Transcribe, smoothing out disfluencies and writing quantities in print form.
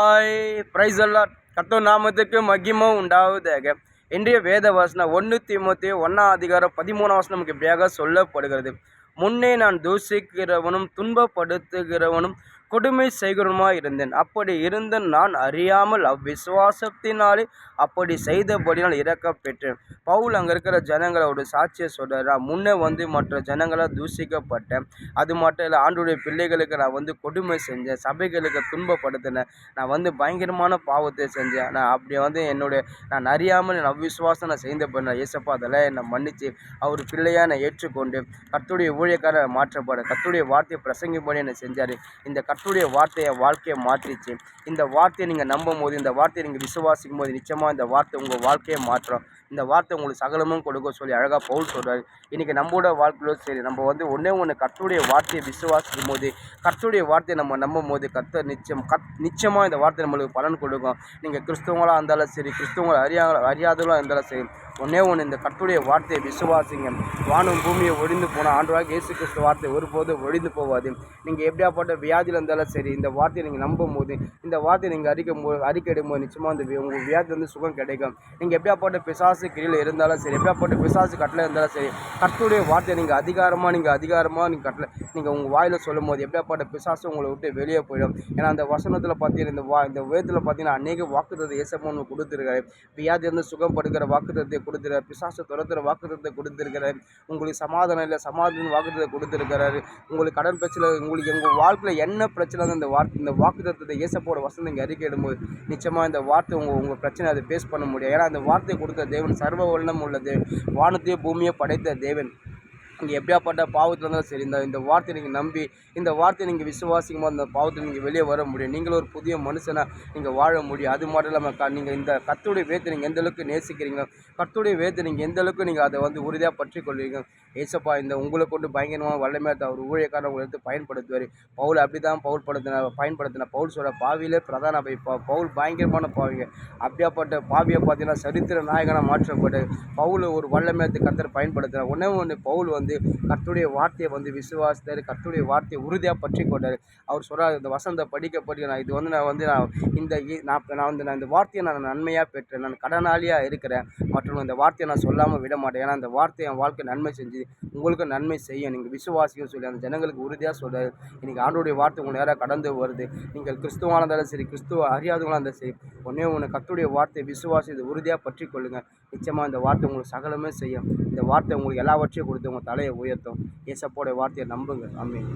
Hi price allot கர்த்தர் நாமத்துக்கு மகிமை உண்டாவதாக. இன்றைய வேத வசனம் 1 தீமோத்தேயு 1:13 நமக்கு இப்படியாக சொல்லப்படுகிறது. முன்னே நான் தூஷிக்கிறவனும் துன்பப்படுத்துகிறவனும் கொடுமை செய்கிறவனுமாய் இருந்தேன். அப்படி இருந்த நான் அறியாமல் அவ்விசுவாசத்தினாலே அப்படி செய்தபடினால் இரக்கம் பெற்றேன். பவுல் அங்கே இருக்கிற ஜனங்களோட சாட்சியை சொல்கிறார். நான் முன்னே மற்ற ஜனங்களால் தூஷிக்கப்பட்டேன். அது மட்டும் இல்லை, ஆண்டுடைய பிள்ளைகளுக்கு நான் கொடுமை செஞ்சேன், சபைகளுக்கு துன்பப்படுத்தினேன், நான் பயங்கரமான பாவத்தை செஞ்சேன். நான் அப்படி நான் அறியாமல் என் அவ்விசுவாசம் நான் செய்தபடினால் ஏசப்பா அதெல்லாம் என்னை மன்னித்து அவர் பிள்ளையாக நான் ஏற்றுக்கொண்டு கர்த்தருடைய ஊழியக்கார மாற்றப்பட கர்த்தருடைய வார்த்தையை பிரசங்கிப்படி என்னை செஞ்சார். இந்த கர்த்தருடைய வார்த்தையை வாழ்க்கையை மாற்றிச்சு. இந்த வார்த்தையை நீங்கள் நம்பும் போது, இந்த வார்த்தையை நீங்கள் விசுவாசிக்கும் போது நிச்சயமாக இந்த வார்த்தை உங்கள் வாழ்க்கையை மாற்றும். இந்த வார்த்தை உங்களுக்கு சகலமும் கொடுக்க சொல்லி அழகாக பவுல் சொல்கிறார். இன்றைக்கி நம்மளோட வாழ்க்கையிலும் சரி, நம்ம ஒன்று கர்த்தருடைய வார்த்தையை விசுவாசிக்கும் போது, கர்த்தருடைய வார்த்தையை நம்ம நம்பும் போது கர்த்தர் நிச்சயமாக இந்த வார்த்தை நம்மளுக்கு பலன் கொடுக்கும். நீங்கள் கிறிஸ்தவங்களாக இருந்தாலும் சரி, கிறிஸ்தவங்களை அறியாதவங்களாக இருந்தாலும் சரி, ஒன்று இந்த கர்த்தருடைய வார்த்தையை விசுவாசிங்க. வானம் பூமியை ஒழிந்து போனால் ஆண்டவராகிய இயேசு கிறிஸ்து வார்த்தை ஒருபோதும் ஒழிந்து போகாது. நீங்கள் எப்படியாப்பட்ட வியாதியில் இருந்தாலும் சரி, இந்த வார்த்தையை நீங்கள் நம்பும் போது, இந்த வார்த்தையை நீங்கள் அறிக்கையிடும் போது நிச்சயமாக உங்கள் வியாதி சுகம் கிடைக்கும். நீங்கள் எப்படியாப்பட்ட பிசாசு கீழே இருந்தாலும் சரி, எப்படியாப்பட்ட பிசாசு கட்டளை இருந்தாலும் சரி, கர்த்தருடைய வார்த்தையை நீங்கள் அதிகாரமாக கட்டளை நீங்கள் உங்கள் வாயில் சொல்லும் போது எப்படியாப்பட்ட பிசாசு உங்களை விட்டு வெளியே போயிடும். ஏன்னா அந்த வசனத்தில் பார்த்தீங்கன்னா, இந்த வேதத்தில் பார்த்தீங்கன்னா அநேக வாக்குத்தத்தை இயேசப்பா கொடுத்துருக்காரு. வியாதி சுகம் படுக்கிற வாக்குத்தத்தை கொடுத்துருக்காரு, பிசாசு துரத்துற வாக்குத்தத்தை கொடுத்துருக்கிறார், உங்களுக்கு சமாதானம் இல்லை சமாதான வாக்குத்தத்தை கொடுத்துருக்கிறாரு, உங்களுக்கு கடன் பிரச்சனை, உங்களுக்கு உங்கள் வாழ்க்கையில் என்ன பிரச்சனை இந்த வாக்குத்தத்தை இயேசப்போட வசனம் நீங்கள் அறிக்கையிடும்போது நிச்சயமாக இந்த வார்த்தை உங்கள் பிரச்சனை அதை பேஸ் பண்ண முடியும். ஏன்னா அந்த வார்த்தை கொடுத்த தேவன் சர்வ வல்லமை உள்ள தேவன், வானத்தையும் பூமியை படைத்த தேவன். நீங்கள் எப்படியாப்பட்ட பாவத்தில் இருந்தாலும் சரி, இந்த வார்த்தையை நீங்கள் நம்பி, இந்த வார்த்தையை நீங்கள் விசுவாசிக்கும் போது அந்த பாவத்தில் நீங்கள் வெளியே வர முடியும். நீங்களும் ஒரு புதிய மனுஷனாக நீங்கள் வாழ முடியும். அது மட்டும் இல்லாமல் நீங்கள் இந்த கர்த்தருடைய வேதத்தை நீங்கள் எந்தளவுக்கு நேசிக்கிறீங்க, கர்த்தருடைய வேதத்தை நீங்கள் எந்தளவுக்கு நீங்கள் அதை உறுதியாக பற்றி கொள்வீங்க. ஏசப்பா இந்த உங்களை கொண்டு பயங்கரமாக வல்லமையாக அவர் ஊழியக்காரன் உங்களை எடுத்து பயன்படுத்துவார். பவுல் அப்படி தான் பயன்படுத்தின பவுல் சொல்கிற பாவியிலே பிரதான பவுல் பயங்கரமான பாவிங்க. அப்படியாப்பட்ட பாவியை பார்த்தீங்கன்னா சரித்திர நாயகனாக மாற்றப்பட்டு பவுல் ஒரு வல்லமையத்தை கர்த்தர் பயன்படுத்தினார். ஒன்று பவுல் கர்த்தருடைய வார்த்தையை விசுவாசித்தார், கர்த்தருடைய வார்த்தையை உறுதியாக பற்றி கொண்டார். அவர் சொல்கிறார், இந்த வசனத்தை படிக்க நான் இந்த வார்த்தையை நான் நன்மையாக பெற்றேன், நான் கடனாளியாக இருக்கிறேன், மற்றும் இந்த வார்த்தையை நான் சொல்லாமல் விட மாட்டேன். ஏன்னா அந்த வார்த்தை என் வாழ்க்கை நன்மை செஞ்சு உங்களுக்கு நன்மை செய்யும், நீங்கள் விசுவாசிக்க சொல்லி அந்த ஜனங்களுக்கு உறுதியாக சொல்கிறார். இன்றைக்கி ஆண்டவருடைய வார்த்தை உங்கள் நேராக கடந்து வருது. நீங்கள் கிறிஸ்துவாக இருந்தாலும் சரி, கிறிஸ்துவ அறியாதவங்களாக இருந்தாலும் சரி, ஒன்று கர்த்தருடைய வார்த்தையை விசுவாசி இதை உறுதியாக பற்றி கொள்ளுங்கள். நிச்சயமாக இந்த வார்த்தை உங்களுக்கு சகலமே செய்யும். இந்த வார்த்தை உங்களுக்கு எல்லாவற்றையும் கொடுத்து உங்கள் தலையை உயர்த்தும். ஏசப்போடைய வார்த்தையை நம்புங்க. ஆமென்.